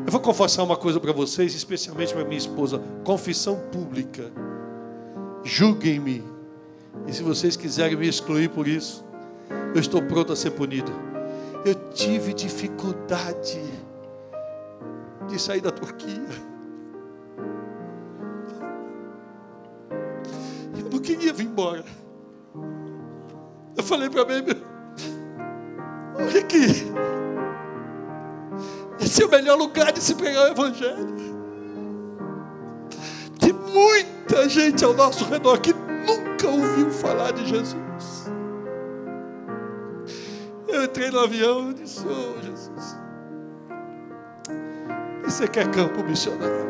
Eu vou confessar uma coisa para vocês, especialmente para minha esposa. Confissão pública. Julguem-me. E se vocês quiserem me excluir por isso, eu estou pronto a ser punido. Eu tive dificuldade de sair da Turquia. Eu não queria vir embora. Eu falei para mim: olha aqui, esse é o melhor lugar de se pregar o Evangelho. Tem muita gente ao nosso redor que nunca ouviu falar de Jesus. Eu entrei no avião e disse: oh Jesus, e você quer campo missionário?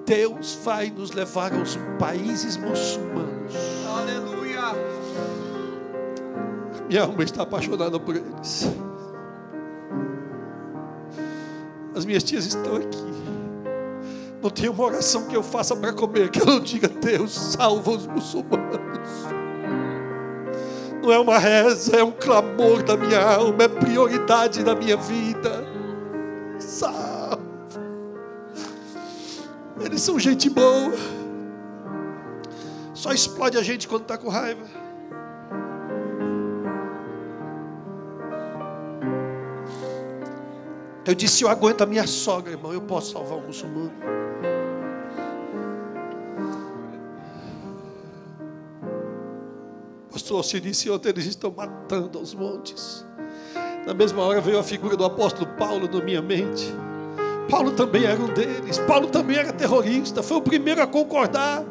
Deus vai nos levar aos países muçulmanos. Aleluia. Minha alma está apaixonada por eles. As minhas tias estão aqui. Não tem uma oração que eu faça para comer que eu não diga: Deus, salva os muçulmanos. Não é uma reza, é um clamor da minha alma, é prioridade da minha vida. Salva. Eles são gente boa. Só explode a gente quando está com raiva. Eu disse: eu aguento a minha sogra, irmão, eu posso salvar um muçulmano. Pastor, se disse ontem, eles estão matando aos montes. Na mesma hora veio a figura do apóstolo Paulo na minha mente. Paulo também era um deles. Paulo também era terrorista. Foi o primeiro a concordar.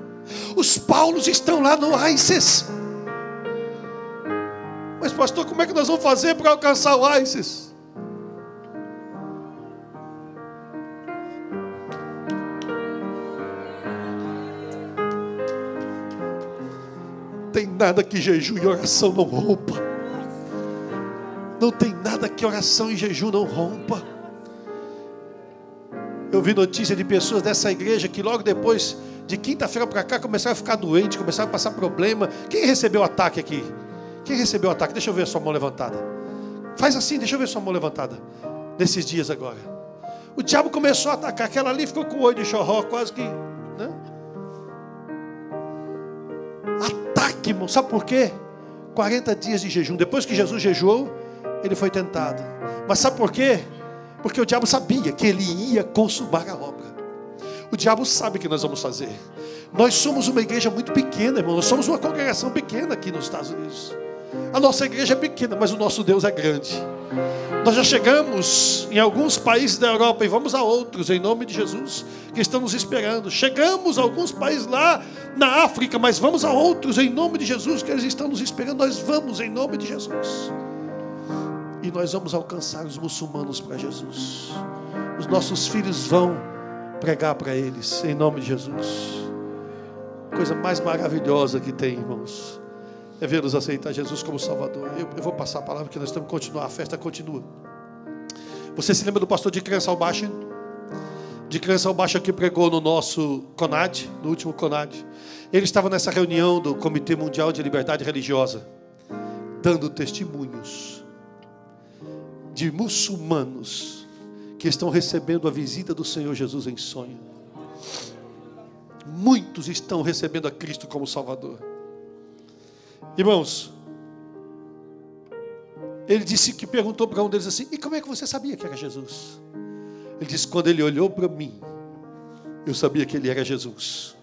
Os Paulos estão lá no ISIS. Mas pastor, como é que nós vamos fazer para alcançar o ISIS? Tem nada que jejum e oração não rompa. Não tem nada que oração e jejum não rompa. Eu vi notícia de pessoas dessa igreja que logo depois, de quinta-feira para cá, começaram a ficar doentes, começaram a passar problema. Quem recebeu ataque aqui? Quem recebeu ataque? Deixa eu ver a sua mão levantada. Faz assim, deixa eu ver a sua mão levantada. Nesses dias agora. O diabo começou a atacar. Aquela ali ficou com o olho de chorró, quase que... né? ataque, irmão. Sabe por quê? 40 dias de jejum. Depois que Jesus jejuou, ele foi tentado. Mas sabe por quê? Porque o diabo sabia que ele ia consumar a obra. O diabo sabe o que nós vamos fazer. Nós somos uma igreja muito pequena, irmão. Nós somos uma congregação pequena aqui nos Estados Unidos. A nossa igreja é pequena, mas o nosso Deus é grande. Nós já chegamos em alguns países da Europa e vamos a outros, em nome de Jesus, que estão nos esperando. Chegamos a alguns países lá na África, mas vamos a outros, em nome de Jesus, que eles estão nos esperando. Nós vamos, em nome de Jesus. E nós vamos alcançar os muçulmanos para Jesus. Os nossos filhos vão pregar para eles, em nome de Jesus. Coisa mais maravilhosa que tem, irmãos, é vê-los aceitar Jesus como Salvador. Eu vou passar a palavra, porque nós temos que continuar. A festa continua. Você se lembra do pastor de Criança Albaixo? De Criança Albaixo que pregou no nosso CONAD, no último CONAD. Ele estava nessa reunião do Comitê Mundial de Liberdade Religiosa, dando testemunhos de muçulmanos que estão recebendo a visita do Senhor Jesus em sonho. Muitos estão recebendo a Cristo como Salvador. Irmãos, ele disse que perguntou para um deles assim: e como é que você sabia que era Jesus? Ele disse: quando ele olhou para mim, eu sabia que ele era Jesus.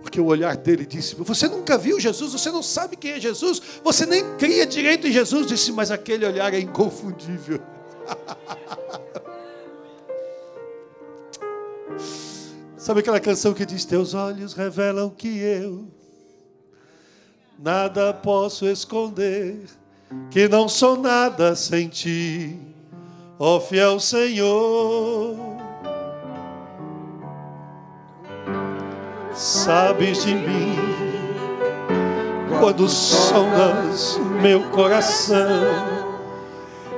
Porque o olhar dele disse: você nunca viu Jesus, você não sabe quem é Jesus, você nem cria direito em Jesus. Disse: mas aquele olhar é inconfundível. Sabe aquela canção que diz: teus olhos revelam que eu nada posso esconder, que não sou nada sem ti, ó fiel Senhor. Sabes de mim quando sondas o meu coração,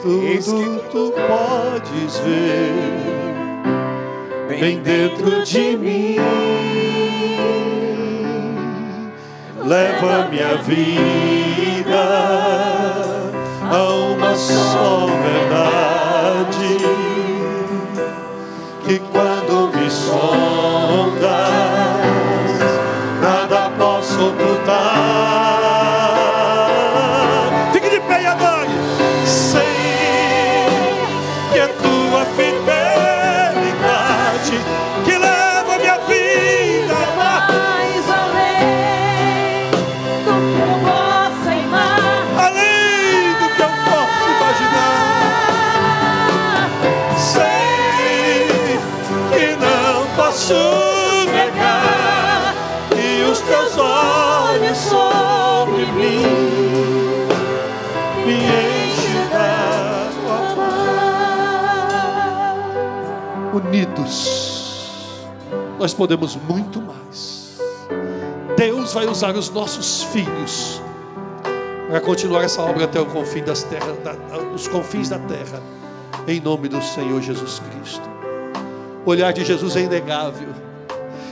tudo tu podes ver bem dentro de mim. Leva minha vida a uma só verdade, que quando me sondas, nada posso ocultar. Fique de pé e adore. Sei que é tua fidelidade que leva minha vida mais além do que eu possa imaginar. além do que eu posso imaginar. Sei que não posso negar que os teus olhos sobre mim me enchem da tua paz. Unidos, nós podemos muito mais. Deus vai usar os nossos filhos para continuar essa obra até o confim das terras, os confins da terra, em nome do Senhor Jesus Cristo. O olhar de Jesus é inegável.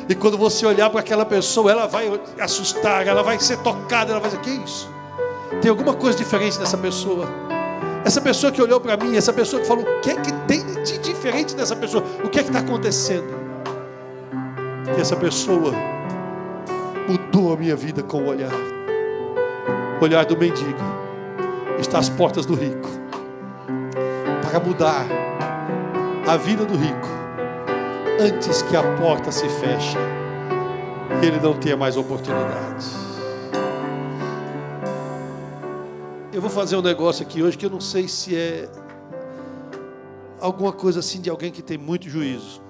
E quando você olhar para aquela pessoa, ela vai assustar, ela vai ser tocada, ela vai dizer: que é isso? Tem alguma coisa diferente nessa pessoa. Essa pessoa que olhou para mim, essa pessoa que falou: o que é que tem de diferente nessa pessoa? O que é que está acontecendo? E essa pessoa mudou a minha vida com o olhar. O olhar do mendigo está às portas do rico, para mudar a vida do rico antes que a porta se feche e ele não tenha mais oportunidade. Eu vou fazer um negócio aqui hoje que eu não sei se é alguma coisa assim de alguém que tem muito juízo.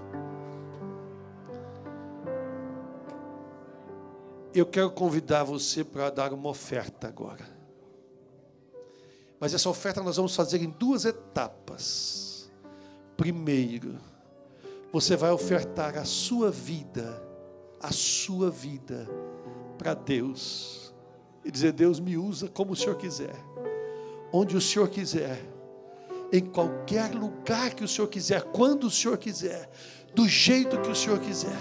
Eu quero convidar você para dar uma oferta agora. Mas essa oferta nós vamos fazer em 2 etapas. Primeiro, você vai ofertar a sua vida para Deus. E dizer: Deus, me usa como o Senhor quiser, onde o Senhor quiser, em qualquer lugar que o Senhor quiser, quando o Senhor quiser, do jeito que o Senhor quiser.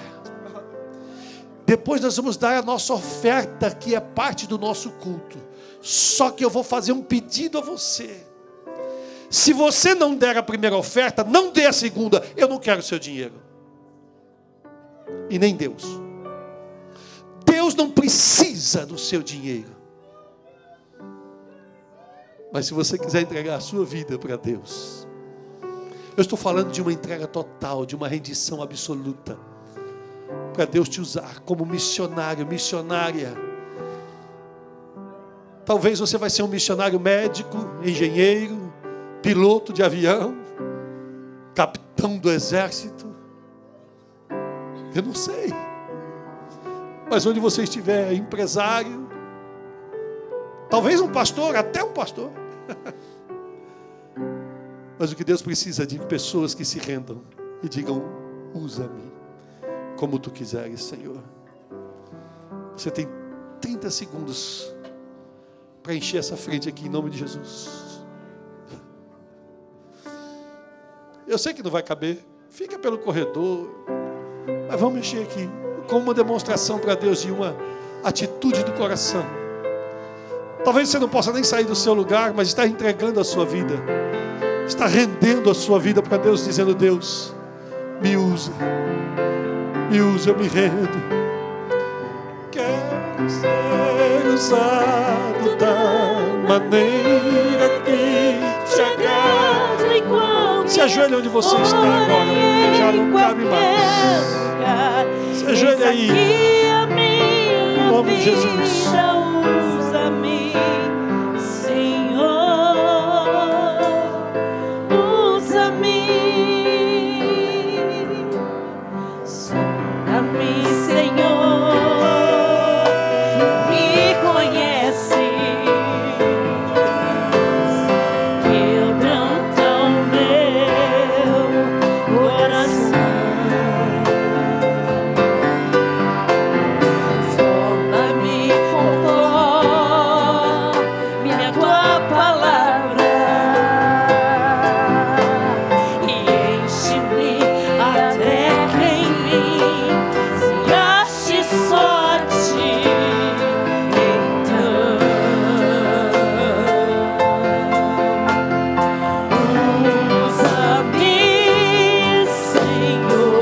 Depois nós vamos dar a nossa oferta, que é parte do nosso culto. Só que eu vou fazer um pedido a você. Se você não der a primeira oferta, não dê a segunda. Eu não quero o seu dinheiro. E nem Deus. Deus não precisa do seu dinheiro. Mas se você quiser entregar a sua vida para Deus, eu estou falando de uma entrega total, de uma rendição absoluta, para Deus te usar como missionário, missionária. Talvez você vai ser um missionário médico, engenheiro, piloto de avião, capitão do exército. Eu não sei. Mas onde você estiver, empresário, talvez um pastor, até um pastor. Mas o que Deus precisa é de pessoas que se rendam e digam: usa-me como tu quiseres, Senhor. Você tem 30 segundos para encher essa frente aqui em nome de Jesus. Eu sei que não vai caber, fica pelo corredor, mas vamos encher aqui como uma demonstração para Deus de uma atitude do coração. Talvez você não possa nem sair do seu lugar, mas está entregando a sua vida, está rendendo a sua vida para Deus, dizendo: Deus, me usa, eu me rendo. Quero ser usado da maneira que te agrada. Se ajoelhe onde você está agora, já não cabe mais. Se ajoelhe aí, em nome de Jesus. Usa-me, Senhor, usa-me, sonda-me, Senhor, me conhece, quebranta o meu coração. Sonda-me conforme a tua palavra e enche-me até que em mim se ache sorte. Então, usa-me, Senhor.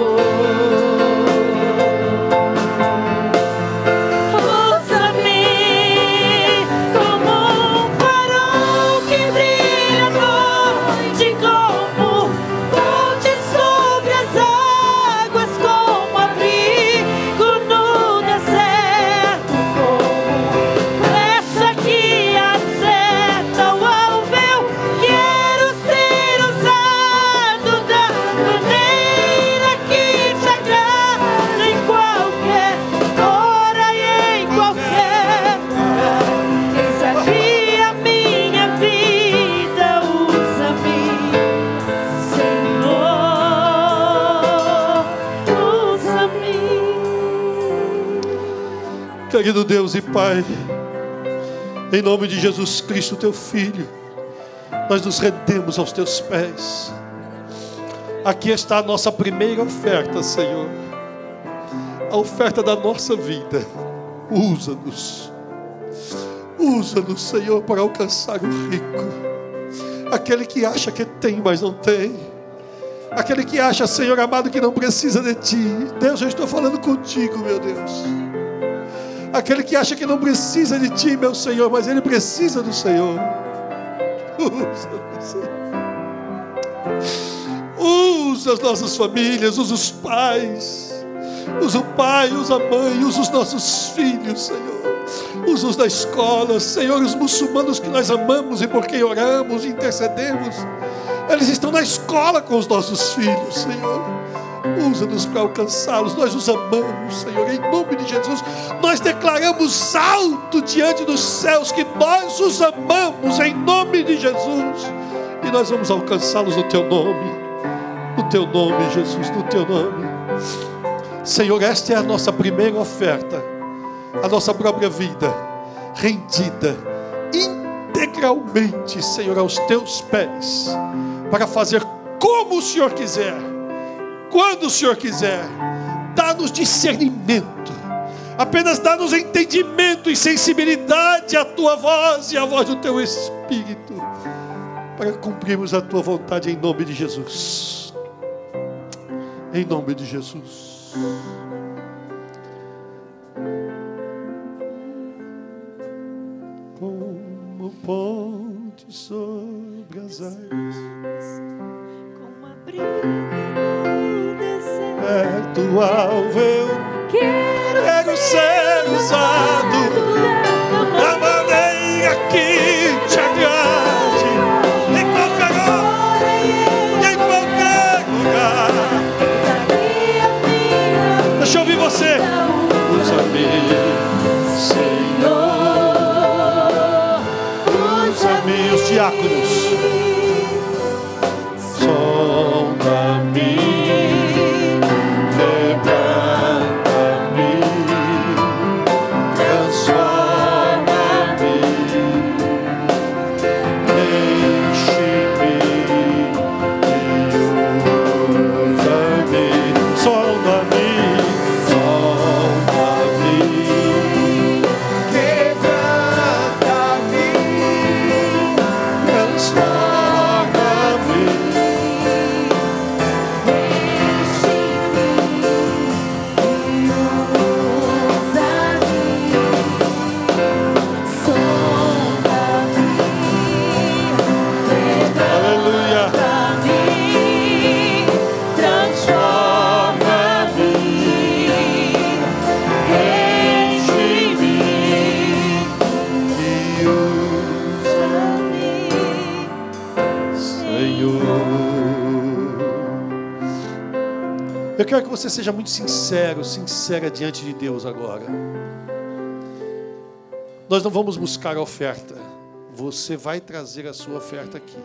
Usa-me como um farol que brilha à noite, como ponte sobre as águas, como abrigo no deserto, como flecha que acerta o alvo. Eu quero ser usado da maneira que te agrada, em qualquer hora e em qualquer lugar. Eis aqui a minha vida, usa-me, Senhor, usa-me. Querido Deus e Pai, em nome de Jesus Cristo, teu Filho, nós nos rendemos aos teus pés. Aqui está a nossa primeira oferta, Senhor, a oferta da nossa vida. Usa-nos, Senhor, para alcançar o rico, aquele que acha que tem, mas não tem, aquele que acha, Senhor amado, que não precisa de Ti. Deus, eu estou falando contigo, meu Deus. Aquele que acha que não precisa de Ti, meu Senhor, mas ele precisa do Senhor. Usa-me, Senhor. Usa as nossas famílias, usa os pais, usa o pai, usa a mãe, usa os nossos filhos, Senhor. Usa os da escola, Senhor, os muçulmanos que nós amamos e por quem oramos e intercedemos. Eles estão na escola com os nossos filhos, Senhor. Usa-nos para alcançá-los. Nós os amamos, Senhor, em nome de Jesus. Nós declaramos alto diante dos céus que nós os amamos em nome de Jesus. E nós vamos alcançá-los no Teu nome. No Teu nome, Jesus, no Teu nome. Senhor, esta é a nossa primeira oferta. A nossa própria vida rendida integralmente, Senhor, aos Teus pés, para fazer como o Senhor quiser, quando o Senhor quiser. Dá-nos discernimento, apenas dá-nos entendimento e sensibilidade à Tua voz e à voz do Teu Espírito, para cumprirmos a Tua vontade em nome de Jesus. Em nome de Jesus. monte, sobre as águas. Com abrigo no deserto. É do alvo eu Quero ser usado da maneira que te agrade, em qualquer hora e em qualquer lugar. Deixa eu ouvir você. Usa-me, Senhor. Usa-me, os diáconos. Sonda-me. Eu quero que você seja muito sincero, sincera diante de Deus agora. Nós não vamos buscar a oferta. Você vai trazer a sua oferta aqui.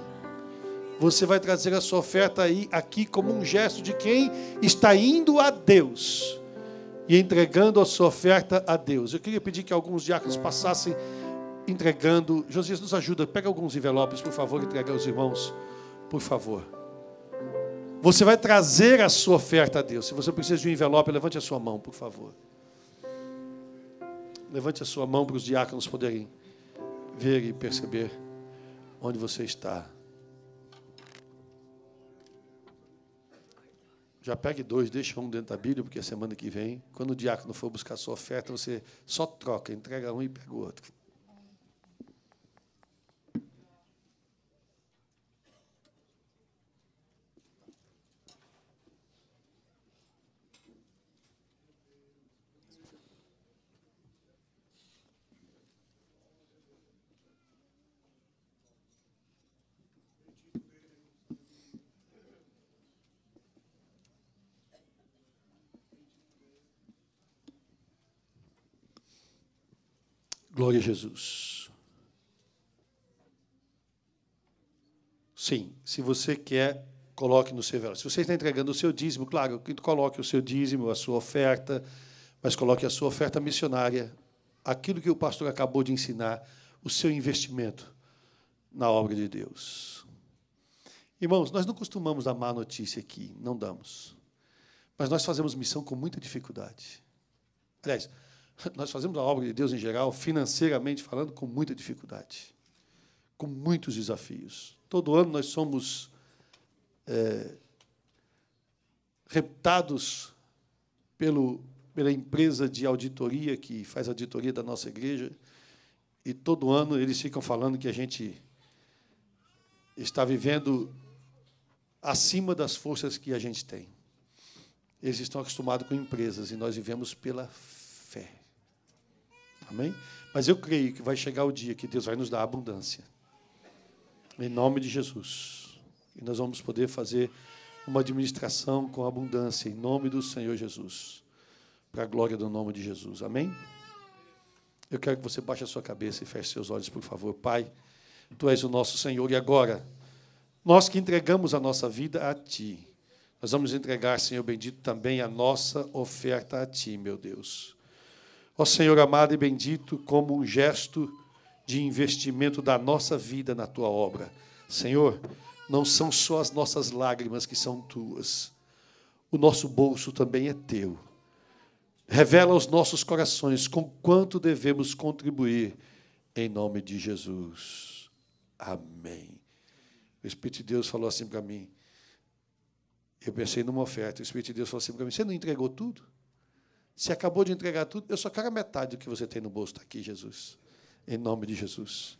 Você vai trazer a sua oferta aqui como um gesto de quem está indo a Deus e entregando a sua oferta a Deus. Eu queria pedir que alguns diáconos passassem entregando. Josias, nos ajuda. Pega alguns envelopes, por favor, e entrega aos irmãos, por favor. Você vai trazer a sua oferta a Deus. Se você precisa de um envelope, levante a sua mão, por favor. Levante a sua mão para os diáconos poderem ver e perceber onde você está. Já pegue 2, deixa um dentro da Bíblia, porque a semana que vem, quando o diácono for buscar a sua oferta, você só troca, entrega um e pega o outro. Glória a Jesus. Sim, se você quer, coloque no seu envelope. Se você está entregando o seu dízimo, claro, coloque o seu dízimo, a sua oferta, mas coloque a sua oferta missionária, aquilo que o pastor acabou de ensinar, o seu investimento na obra de Deus. Irmãos, nós não costumamos dar má notícia aqui, não damos. Mas nós fazemos missão com muita dificuldade. Aliás, nós fazemos a obra de Deus em geral, financeiramente falando, com muita dificuldade, com muitos desafios. Todo ano nós somos reputados pela empresa de auditoria que faz a auditoria da nossa igreja, e todo ano eles ficam falando que a gente está vivendo acima das forças que a gente tem. Eles estão acostumados com empresas e nós vivemos pela fé. Amém? Mas eu creio que vai chegar o dia que Deus vai nos dar abundância. Em nome de Jesus. E nós vamos poder fazer uma administração com abundância, em nome do Senhor Jesus. Para a glória do nome de Jesus. Amém? Eu quero que você baixe a sua cabeça e feche seus olhos, por favor. Pai, Tu és o nosso Senhor. E agora, nós que entregamos a nossa vida a Ti, nós vamos entregar, Senhor bendito, também a nossa oferta a Ti, meu Deus. Ó Senhor amado e bendito, como um gesto de investimento da nossa vida na Tua obra. Senhor, não são só as nossas lágrimas que são Tuas. O nosso bolso também é Teu. Revela aos nossos corações com quanto devemos contribuir em nome de Jesus. Amém. O Espírito de Deus falou assim para mim. Eu pensei numa oferta. O Espírito de Deus falou assim para mim: você não entregou tudo? Você acabou de entregar tudo? Eu só quero a metade do que você tem no bolso. Está aqui, Jesus. Em nome de Jesus.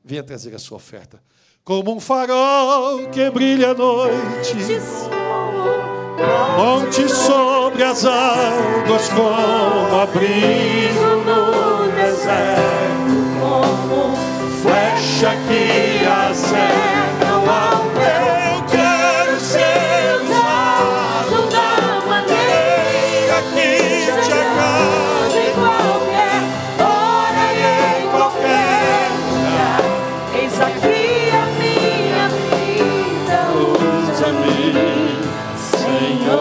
Venha trazer a sua oferta. Como um farol que brilha à noite, monte sobre as águas, como abrigo no deserto, como flecha que acerta o alvo. Eu quero ser usado da maneira que te agrada, em qualquer hora e em qualquer lugar. Eis aqui a minha vida, Usa-me, Senhor,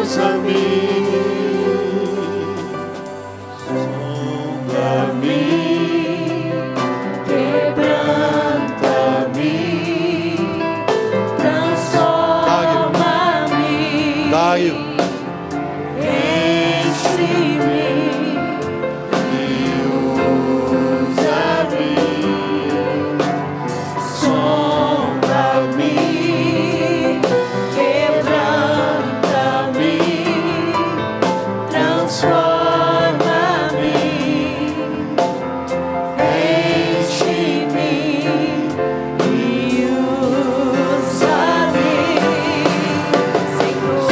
usa-me, sonda-me, quebranta-me, transforma-me, Daio, enche-me, usa-me, sonda-me, quebranta-me, transforma-me, enche-me e usa-me, Senhor.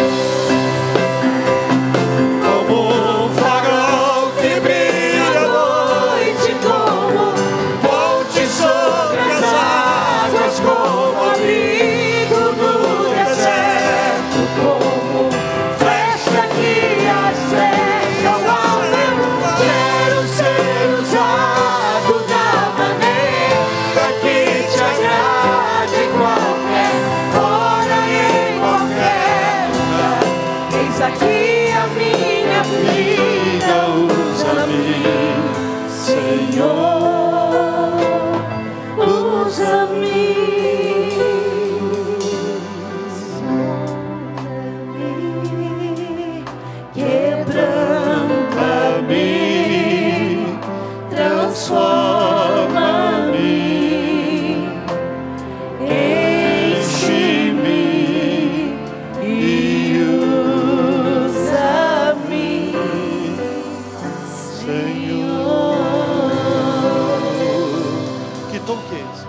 como um farol que brilha à noite, Como ponte sobre as águas, como abrigo no deserto, como flecha que acerta o alvo, quero ser usado da maneira que te agrade, em qualquer hora e em qualquer lugar. Eis aqui a minha vida, usa-me, Senhor, usa-me. Quebranta-me, transforma-me, enche-me e usa-me, Senhor. que tom que é esse?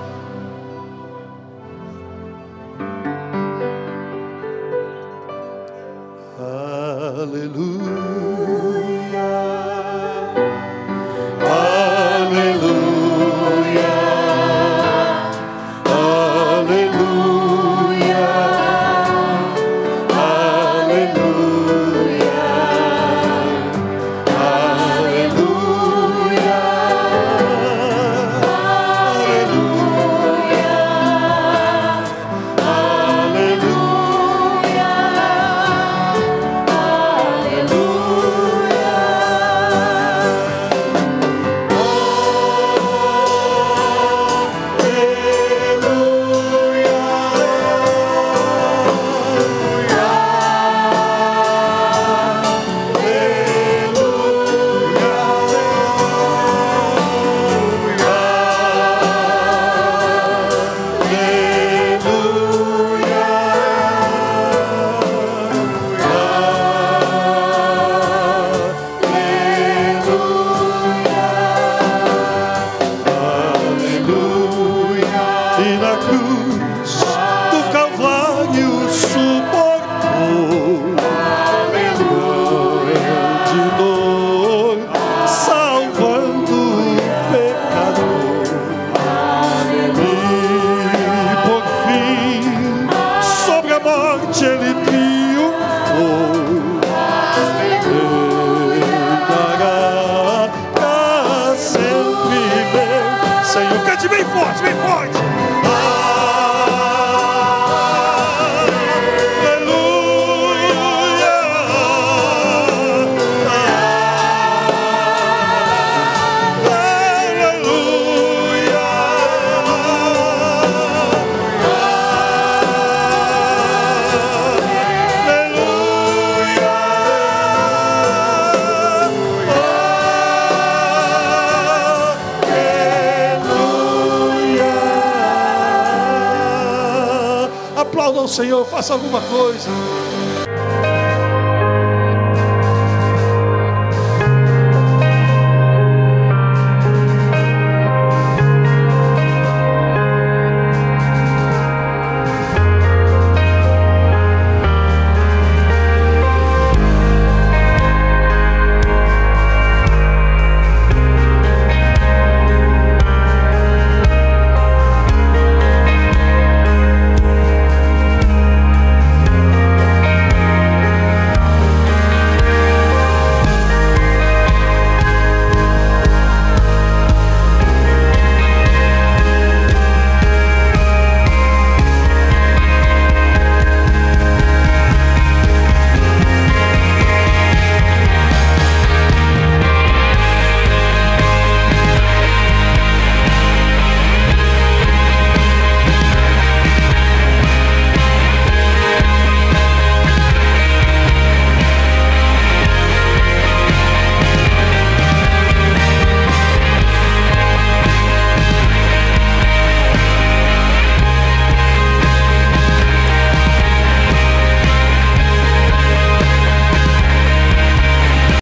Aleluia, aleluia, aleluia, aleluia, aleluia, e na cruz do Calvário suportou de dor, salvando o pecador. E por fim, sobre a morte ele triunfou. Dará pra sempre meu Senhor. Cante bem forte, bem forte. Aleluia, aleluia, Aplauda o Senhor, faça alguma coisa.